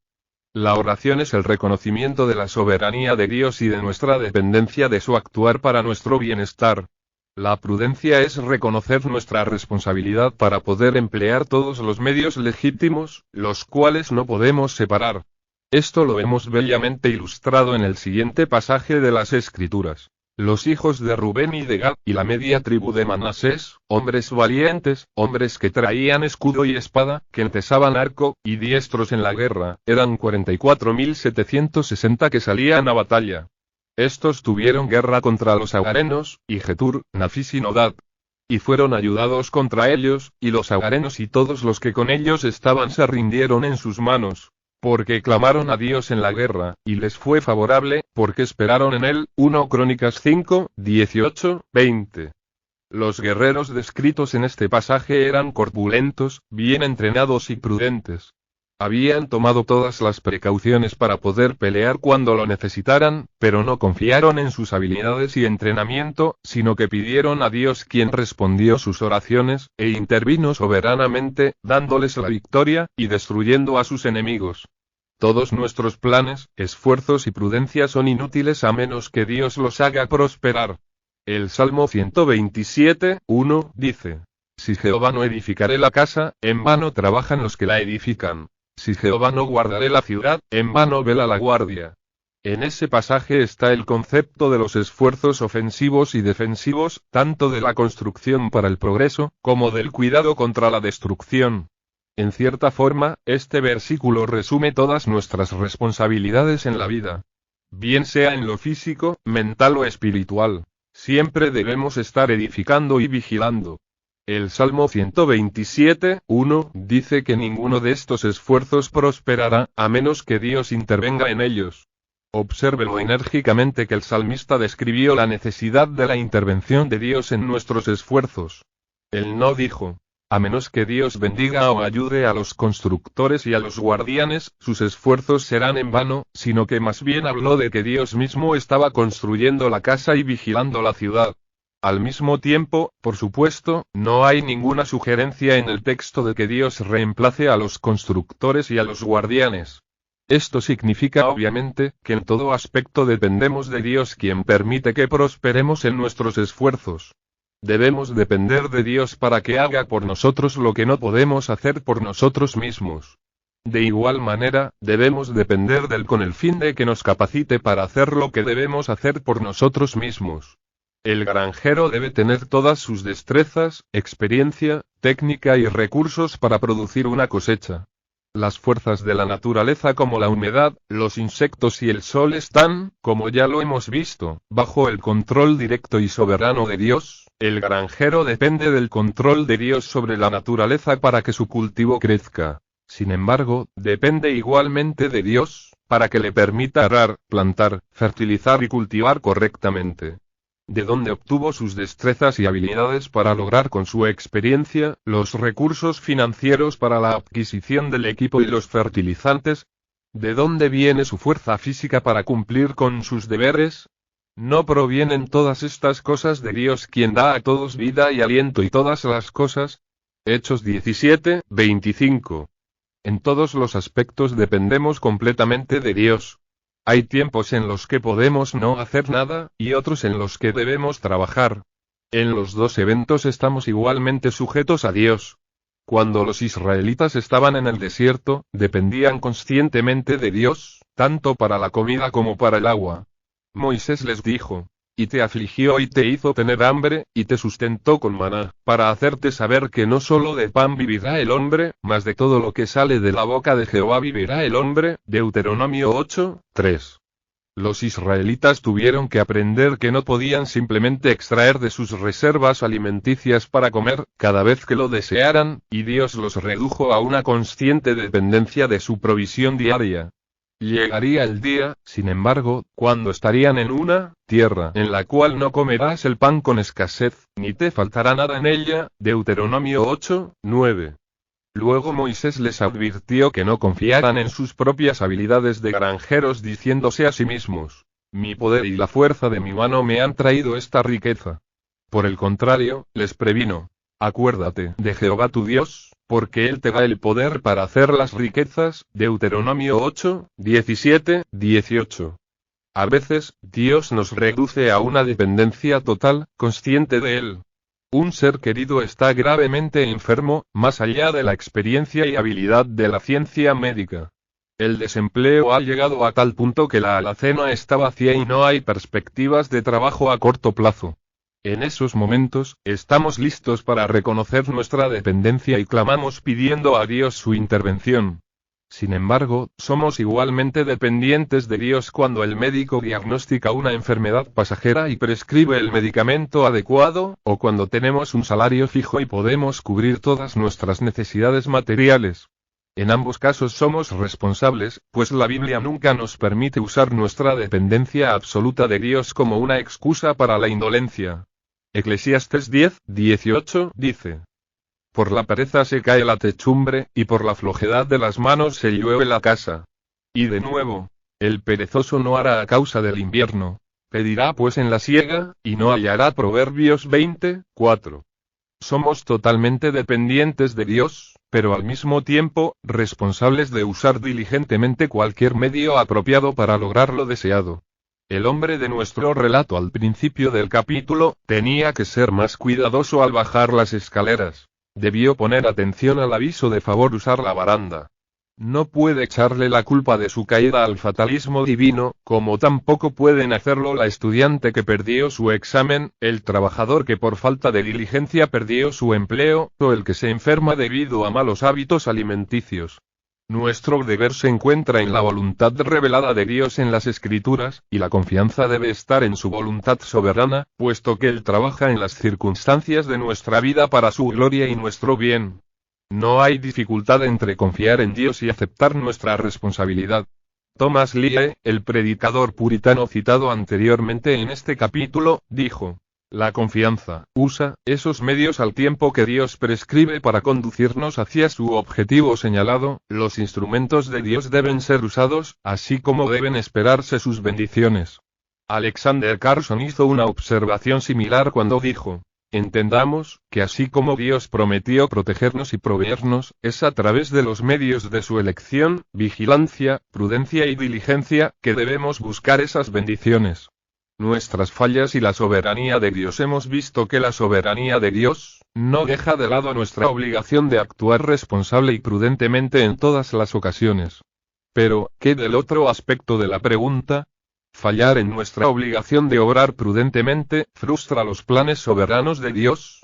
La oración es el reconocimiento de la soberanía de Dios y de nuestra dependencia de su actuar para nuestro bienestar. La prudencia es reconocer nuestra responsabilidad para poder emplear todos los medios legítimos, los cuales no podemos separar. Esto lo vemos bellamente ilustrado en el siguiente pasaje de las Escrituras. Los hijos de Rubén y de Gad, y la media tribu de Manasés, hombres valientes, hombres que traían escudo y espada, que empezaban arco, y diestros en la guerra, eran 44.760 que salían a batalla. Estos tuvieron guerra contra los agarenos, y Getur, Nafis y Nodab. Y fueron ayudados contra ellos, y los agarenos y todos los que con ellos estaban se rindieron en sus manos. Porque clamaron a Dios en la guerra, y les fue favorable, porque esperaron en él. 1 Crónicas 5, 18, 20. Los guerreros descritos en este pasaje eran corpulentos, bien entrenados y prudentes. Habían tomado todas las precauciones para poder pelear cuando lo necesitaran, pero no confiaron en sus habilidades y entrenamiento, sino que pidieron a Dios, quien respondió sus oraciones, e intervino soberanamente, dándoles la victoria, y destruyendo a sus enemigos. Todos nuestros planes, esfuerzos y prudencia son inútiles a menos que Dios los haga prosperar. El Salmo 127:1 dice: Si Jehová no edificare la casa, en vano trabajan los que la edifican. Si Jehová no guardare la ciudad, en vano vela la guardia. En ese pasaje está el concepto de los esfuerzos ofensivos y defensivos, tanto de la construcción para el progreso, como del cuidado contra la destrucción. En cierta forma, este versículo resume todas nuestras responsabilidades en la vida. Bien sea en lo físico, mental o espiritual. Siempre debemos estar edificando y vigilando. El Salmo 127:1 dice que ninguno de estos esfuerzos prosperará, a menos que Dios intervenga en ellos. Observe lo enérgicamente que el salmista describió la necesidad de la intervención de Dios en nuestros esfuerzos. Él no dijo: a menos que Dios bendiga o ayude a los constructores y a los guardianes, sus esfuerzos serán en vano, sino que más bien habló de que Dios mismo estaba construyendo la casa y vigilando la ciudad. Al mismo tiempo, por supuesto, no hay ninguna sugerencia en el texto de que Dios reemplace a los constructores y a los guardianes. Esto significa obviamente, que en todo aspecto dependemos de Dios, quien permite que prosperemos en nuestros esfuerzos. Debemos depender de Dios para que haga por nosotros lo que no podemos hacer por nosotros mismos. De igual manera, debemos depender de Él con el fin de que nos capacite para hacer lo que debemos hacer por nosotros mismos. El granjero debe tener todas sus destrezas, experiencia, técnica y recursos para producir una cosecha. Las fuerzas de la naturaleza como la humedad, los insectos y el sol están, como ya lo hemos visto, bajo el control directo y soberano de Dios. El granjero depende del control de Dios sobre la naturaleza para que su cultivo crezca. Sin embargo, depende igualmente de Dios, para que le permita arar, plantar, fertilizar y cultivar correctamente. De dónde obtuvo sus destrezas y habilidades para lograr con su experiencia, los recursos financieros para la adquisición del equipo y los fertilizantes. ¿De dónde viene su fuerza física para cumplir con sus deberes? ¿No provienen todas estas cosas de Dios, quien da a todos vida y aliento y todas las cosas? Hechos 17:25. En todos los aspectos dependemos completamente de Dios. Hay tiempos en los que podemos no hacer nada, y otros en los que debemos trabajar. En los dos eventos estamos igualmente sujetos a Dios. Cuando los israelitas estaban en el desierto, dependían conscientemente de Dios, tanto para la comida como para el agua. Moisés les dijo: y te afligió y te hizo tener hambre, y te sustentó con maná, para hacerte saber que no solo de pan vivirá el hombre, mas de todo lo que sale de la boca de Jehová vivirá el hombre. Deuteronomio 8:3. Los israelitas tuvieron que aprender que no podían simplemente extraer de sus reservas alimenticias para comer, cada vez que lo desearan, y Dios los redujo a una consciente dependencia de su provisión diaria. Llegaría el día, sin embargo, cuando estarían en una tierra en la cual no comerás el pan con escasez, ni te faltará nada en ella. Deuteronomio 8:9. Luego Moisés les advirtió que no confiaran en sus propias habilidades de granjeros, diciéndose a sí mismos: mi poder y la fuerza de mi mano me han traído esta riqueza. Por el contrario, les previno: acuérdate de Jehová tu Dios, porque Él te da el poder para hacer las riquezas. Deuteronomio 8:17-18. A veces, Dios nos reduce a una dependencia total, consciente de Él. Un ser querido está gravemente enfermo, más allá de la experiencia y habilidad de la ciencia médica. El desempleo ha llegado a tal punto que la alacena está vacía y no hay perspectivas de trabajo a corto plazo. En esos momentos, estamos listos para reconocer nuestra dependencia y clamamos pidiendo a Dios su intervención. Sin embargo, somos igualmente dependientes de Dios cuando el médico diagnostica una enfermedad pasajera y prescribe el medicamento adecuado, o cuando tenemos un salario fijo y podemos cubrir todas nuestras necesidades materiales. En ambos casos somos responsables, pues la Biblia nunca nos permite usar nuestra dependencia absoluta de Dios como una excusa para la indolencia. Eclesiastés 10:18 dice: por la pereza se cae la techumbre, y por la flojedad de las manos se llueve la casa. Y de nuevo, el perezoso no hará a causa del invierno. Pedirá pues en la siega, y no hallará. Proverbios 20:4. Somos totalmente dependientes de Dios, pero al mismo tiempo, responsables de usar diligentemente cualquier medio apropiado para lograr lo deseado. El hombre de nuestro relato al principio del capítulo, tenía que ser más cuidadoso al bajar las escaleras. Debió poner atención al aviso de favor usar la baranda. No puede echarle la culpa de su caída al fatalismo divino, como tampoco pueden hacerlo la estudiante que perdió su examen, el trabajador que por falta de diligencia perdió su empleo, o el que se enferma debido a malos hábitos alimenticios. Nuestro deber se encuentra en la voluntad revelada de Dios en las Escrituras, y la confianza debe estar en su voluntad soberana, puesto que Él trabaja en las circunstancias de nuestra vida para su gloria y nuestro bien. No hay dificultad entre confiar en Dios y aceptar nuestra responsabilidad. Thomas Lee, el predicador puritano citado anteriormente en este capítulo, dijo: la confianza usa esos medios al tiempo que Dios prescribe para conducirnos hacia su objetivo señalado. Los instrumentos de Dios deben ser usados, así como deben esperarse sus bendiciones. Alexander Carson hizo una observación similar cuando dijo: entendamos, que así como Dios prometió protegernos y proveernos, es a través de los medios de su elección, vigilancia, prudencia y diligencia, que debemos buscar esas bendiciones. Nuestras fallas y la soberanía de Dios. Hemos visto que la soberanía de Dios no deja de lado nuestra obligación de actuar responsable y prudentemente en todas las ocasiones. Pero, ¿qué del otro aspecto de la pregunta? Fallar en nuestra obligación de obrar prudentemente, frustra los planes soberanos de Dios.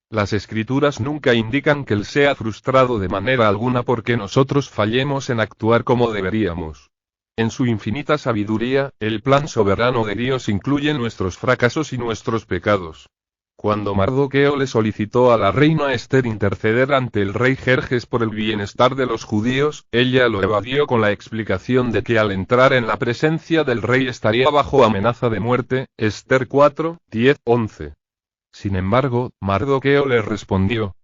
Las Escrituras nunca indican que Él sea frustrado de manera alguna porque nosotros fallemos en actuar como deberíamos. En su infinita sabiduría, el plan soberano de Dios incluye nuestros fracasos y nuestros pecados. Cuando Mardoqueo le solicitó a la reina Esther interceder ante el rey Jerjes por el bienestar de los judíos, ella lo evadió con la explicación de que al entrar en la presencia del rey estaría bajo amenaza de muerte. Esther 4:10-11. Sin embargo, Mardoqueo le respondió: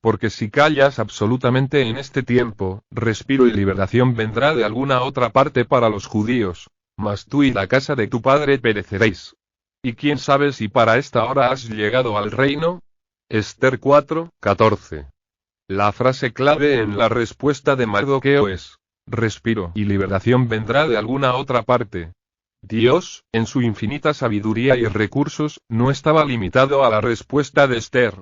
porque si callas absolutamente en este tiempo, respiro y liberación vendrá de alguna otra parte para los judíos, mas tú y la casa de tu padre pereceréis. ¿Y quién sabe si para esta hora has llegado al reino? Esther 4:14. La frase clave en la respuesta de Mardoqueo es: respiro y liberación vendrá de alguna otra parte. Dios, en su infinita sabiduría y recursos, no estaba limitado a la respuesta de Esther.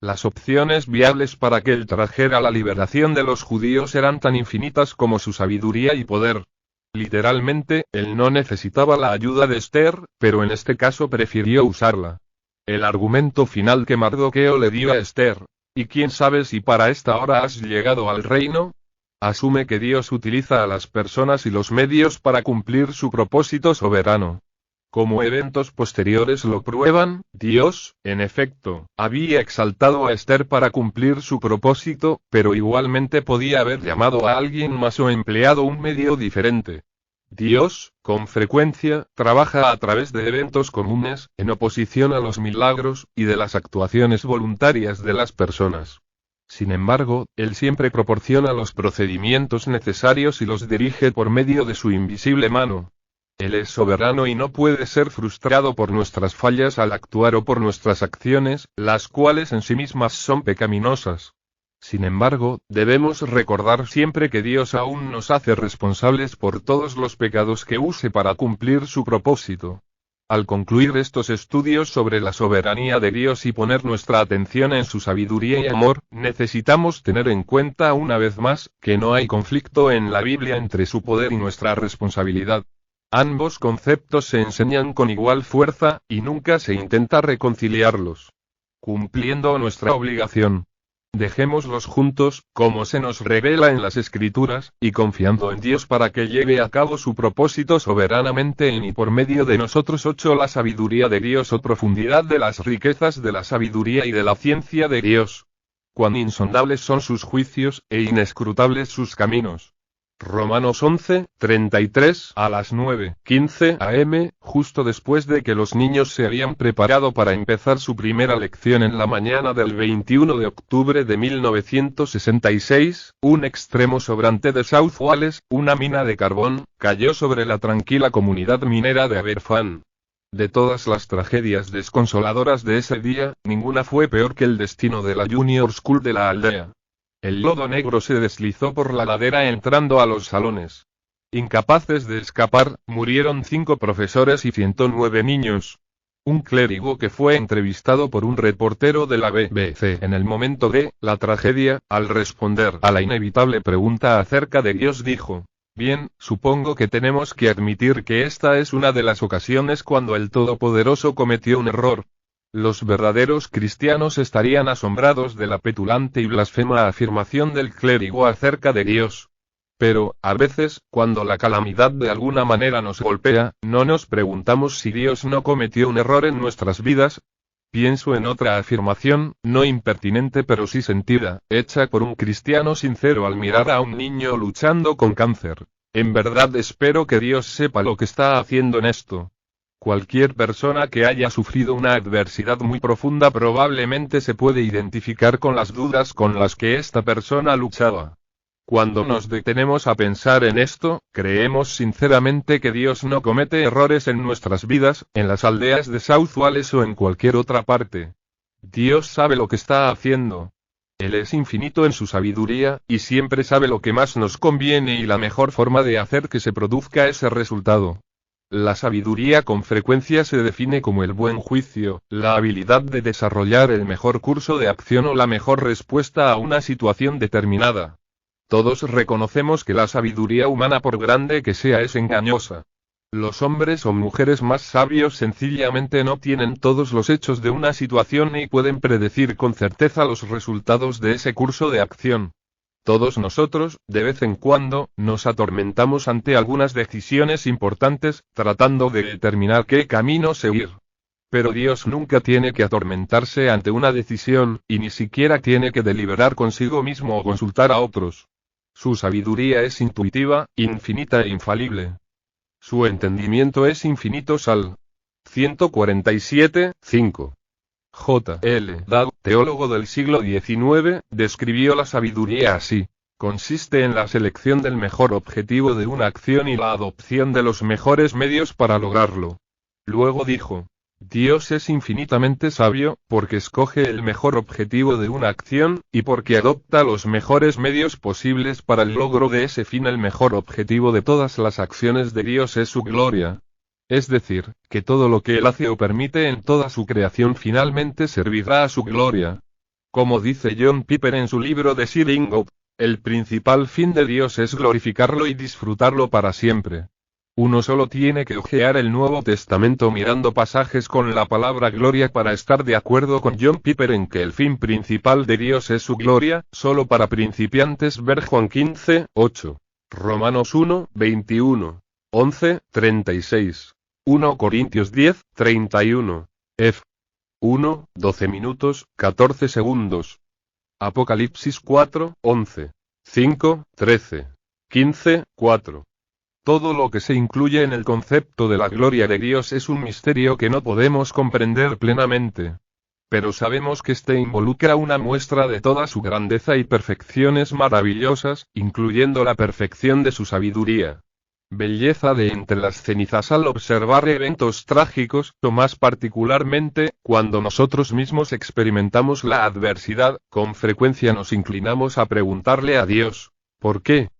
Las opciones viables para que él trajera la liberación de los judíos eran tan infinitas como su sabiduría y poder. Literalmente, él no necesitaba la ayuda de Esther, pero en este caso prefirió usarla. El argumento final que Mardoqueo le dio a Esther: ¿y quién sabe si para esta hora has llegado al reino? Asume que Dios utiliza a las personas y los medios para cumplir su propósito soberano. Como eventos posteriores lo prueban, Dios, en efecto, había exaltado a Esther para cumplir su propósito, pero igualmente podía haber llamado a alguien más o empleado un medio diferente. Dios, con frecuencia, trabaja a través de eventos comunes, en oposición a los milagros, y de las actuaciones voluntarias de las personas. Sin embargo, Él siempre proporciona los procedimientos necesarios y los dirige por medio de su invisible mano. Él es soberano y no puede ser frustrado por nuestras fallas al actuar o por nuestras acciones, las cuales en sí mismas son pecaminosas. Sin embargo, debemos recordar siempre que Dios aún nos hace responsables por todos los pecados que use para cumplir su propósito. Al concluir estos estudios sobre la soberanía de Dios y poner nuestra atención en su sabiduría y amor, necesitamos tener en cuenta una vez más, que no hay conflicto en la Biblia entre su poder y nuestra responsabilidad. Ambos conceptos se enseñan con igual fuerza, y nunca se intenta reconciliarlos. Cumpliendo nuestra obligación, dejémoslos juntos, como se nos revela en las Escrituras, y confiando en Dios para que lleve a cabo su propósito soberanamente en y por medio de nosotros. 8. La sabiduría de Dios o profundidad de las riquezas de la sabiduría y de la ciencia de Dios. Cuán insondables son sus juicios, e inescrutables sus caminos. Romanos 11:33 a las 9:15 am, justo después de que los niños se habían preparado para empezar su primera lección en la mañana del 21 de octubre de 1966, un extremo sobrante de South Wales, una mina de carbón, cayó sobre la tranquila comunidad minera de Aberfan. De todas las tragedias desconsoladoras de ese día, ninguna fue peor que el destino de la Junior School de la aldea. El lodo negro se deslizó por la ladera entrando a los salones. Incapaces de escapar, murieron 5 profesores y 109 niños. Un clérigo que fue entrevistado por un reportero de la BBC en el momento de la tragedia, al responder a la inevitable pregunta acerca de Dios dijo: bien, supongo que tenemos que admitir que esta es una de las ocasiones cuando el Todopoderoso cometió un error. Los verdaderos cristianos estarían asombrados de la petulante y blasfema afirmación del clérigo acerca de Dios. Pero, a veces, cuando la calamidad de alguna manera nos golpea, no nos preguntamos si Dios no cometió un error en nuestras vidas. Pienso en otra afirmación, no impertinente pero sí sentida, hecha por un cristiano sincero al mirar a un niño luchando con cáncer. En verdad espero que Dios sepa lo que está haciendo en esto. Cualquier persona que haya sufrido una adversidad muy profunda probablemente se puede identificar con las dudas con las que esta persona luchaba. Cuando nos detenemos a pensar en esto, creemos sinceramente que Dios no comete errores en nuestras vidas, en las aldeas de South Wales o en cualquier otra parte. Dios sabe lo que está haciendo. Él es infinito en su sabiduría, y siempre sabe lo que más nos conviene y la mejor forma de hacer que se produzca ese resultado. La sabiduría con frecuencia se define como el buen juicio, la habilidad de desarrollar el mejor curso de acción o la mejor respuesta a una situación determinada. Todos reconocemos que la sabiduría humana, por grande que sea, es engañosa. Los hombres o mujeres más sabios sencillamente no tienen todos los hechos de una situación y pueden predecir con certeza los resultados de ese curso de acción. Todos nosotros, de vez en cuando, nos atormentamos ante algunas decisiones importantes, tratando de determinar qué camino seguir. Pero Dios nunca tiene que atormentarse ante una decisión, y ni siquiera tiene que deliberar consigo mismo o consultar a otros. Su sabiduría es intuitiva, infinita e infalible. Su entendimiento es infinito. Sal. 147, 5. J. L. Dow, teólogo del siglo XIX, describió la sabiduría así: consiste en la selección del mejor objetivo de una acción y la adopción de los mejores medios para lograrlo. Luego dijo: Dios es infinitamente sabio, porque escoge el mejor objetivo de una acción, y porque adopta los mejores medios posibles para el logro de ese fin. El mejor objetivo de todas las acciones de Dios es su gloria. Es decir, que todo lo que Él hace o permite en toda su creación finalmente servirá a su gloria. Como dice John Piper en su libro The Sealing Up, el principal fin de Dios es glorificarlo y disfrutarlo para siempre. Uno solo tiene que hojear el Nuevo Testamento mirando pasajes con la palabra gloria para estar de acuerdo con John Piper en que el fin principal de Dios es su gloria. Solo para principiantes, ver Juan 15, 8. Romanos 1, 21. 11, 36. 1 Corintios 10, 31. F. 1, 12 minutos, 14 segundos. Apocalipsis 4, 11. 5, 13. 15, 4. Todo lo que se incluye en el concepto de la gloria de Dios es un misterio que no podemos comprender plenamente. Pero sabemos que este involucra una muestra de toda su grandeza y perfecciones maravillosas, incluyendo la perfección de su sabiduría. Belleza de entre las cenizas al observar eventos trágicos, o más particularmente, cuando nosotros mismos experimentamos la adversidad, con frecuencia nos inclinamos a preguntarle a Dios: ¿por qué?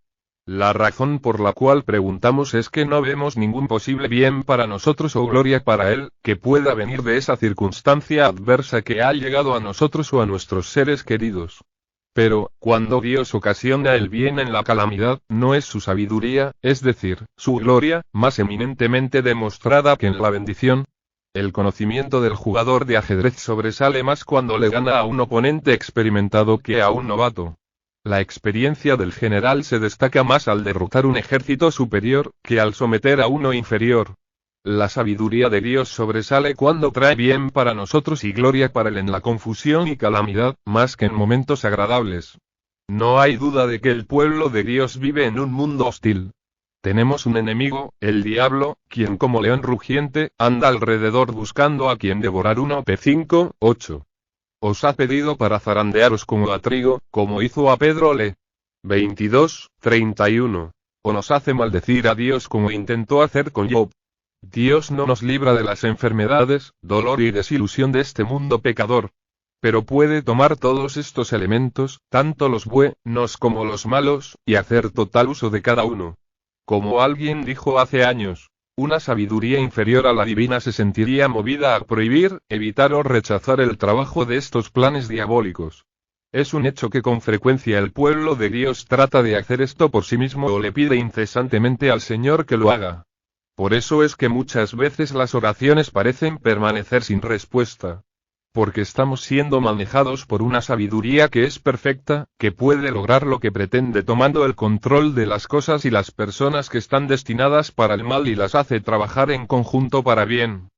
La razón por la cual preguntamos es que no vemos ningún posible bien para nosotros o gloria para Él, que pueda venir de esa circunstancia adversa que ha llegado a nosotros o a nuestros seres queridos. Pero, cuando Dios ocasiona el bien en la calamidad, no es su sabiduría, es decir, su gloria, más eminentemente demostrada que en la bendición. El conocimiento del jugador de ajedrez sobresale más cuando le gana a un oponente experimentado que a un novato. La experiencia del general se destaca más al derrotar un ejército superior, que al someter a uno inferior. La sabiduría de Dios sobresale cuando trae bien para nosotros y gloria para Él en la confusión y calamidad, más que en momentos agradables. No hay duda de que el pueblo de Dios vive en un mundo hostil. Tenemos un enemigo, el diablo, quien como león rugiente, anda alrededor buscando a quien devorar. 1 P 5, 8. Os ha pedido para zarandearos como a trigo, como hizo a Pedro. Le. 22, 31. O nos hace maldecir a Dios como intentó hacer con Job. Dios no nos libra de las enfermedades, dolor y desilusión de este mundo pecador. Pero puede tomar todos estos elementos, tanto los buenos como los malos, y hacer total uso de cada uno. Como alguien dijo hace años, una sabiduría inferior a la divina se sentiría movida a prohibir, evitar o rechazar el trabajo de estos planes diabólicos. Es un hecho que con frecuencia el pueblo de Dios trata de hacer esto por sí mismo o le pide incesantemente al Señor que lo haga. Por eso es que muchas veces las oraciones parecen permanecer sin respuesta. Porque estamos siendo manejados por una sabiduría que es perfecta, que puede lograr lo que pretende tomando el control de las cosas y las personas que están destinadas para el mal y las hace trabajar en conjunto para bien.